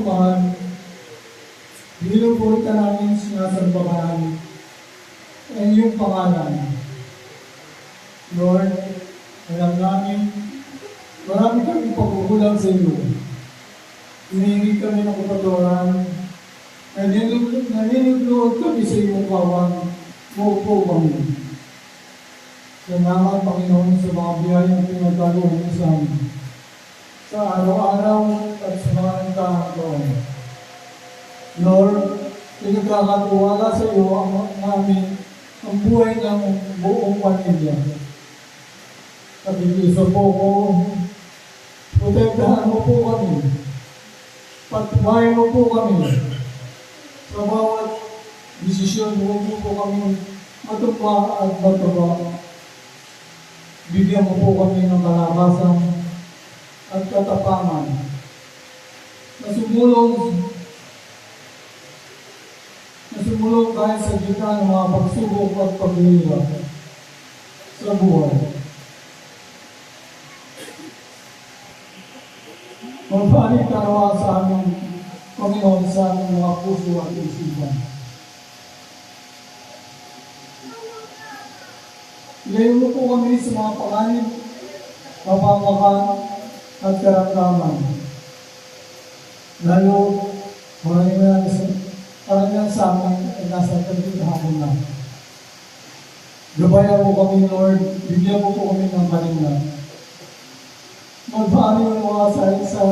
Panginoon, binubulita namin sinasambahan ang iyong pangalan. Lord, alam namin, marami kaming pagkukulang sa iyo. Hinihingi kami ng kapatawaran, naninigluhod kami sa iyong kawan, muupo kami. Salamat, Panginoon, sa mga biyayang pinagkaroon mo sa amin. Sa araw-araw at sa mga nagtaang taon. Lord, pinagkakatiwala sa iyo namin ang buhay ng buong pamilya. Pag-iisa po ko, protektahan mo po kami. Pagtubayan mo po kami. Sa bawat desisyon mo po kami matupa at matupa. Bigyan mo po kami ng kalakasan at katapangan na sumulong kahit sa gitna ng mga pagsubok at paghihirap sa buhay. Magbalik ka nawa sa aming Panginoon sa aming mga puso at isipan. Ilayo mo po kami sa mga panganib, kapamakan at karamdaman. Lalo, karamihan sa amin ay nasa pagkakahapon na. Gabayan mo kami, Lord, bigyan mo po kami ng kalinga. Magpaano yung mga sa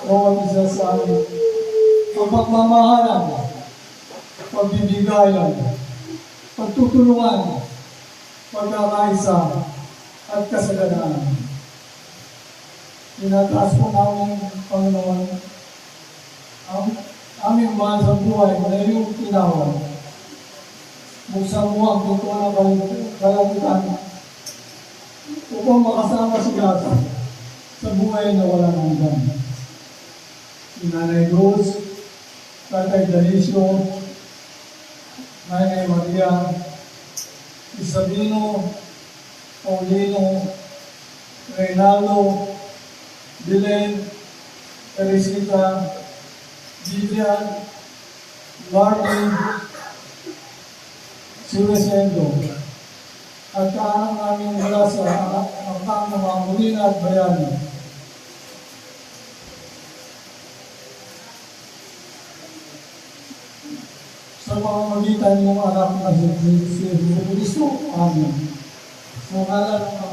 bawat isa sa amin. Ang pagmamahalan, pagbibigayan, pagtutulungan, pagkakaisa, at kasalanan. Tinataas po namin, Panginoon, ang aming mahal sa buhay na iyong tinawag. Buksan mo ang pinto ng kalangitan upang makasama sila sa buhay na walang hanggan. Si Nanay Rose, Tatay Dalisio, Nanay Maria, Isabino, Paulino, Reynaldo, Dylan, Teresita, Vivian, Martin, Siresendo, at kaanang namin mula sa angkang ng mga Molina at Bayani. Sa mga magitan ng anak na si Jesucristo, Amen. Sa ngalan ng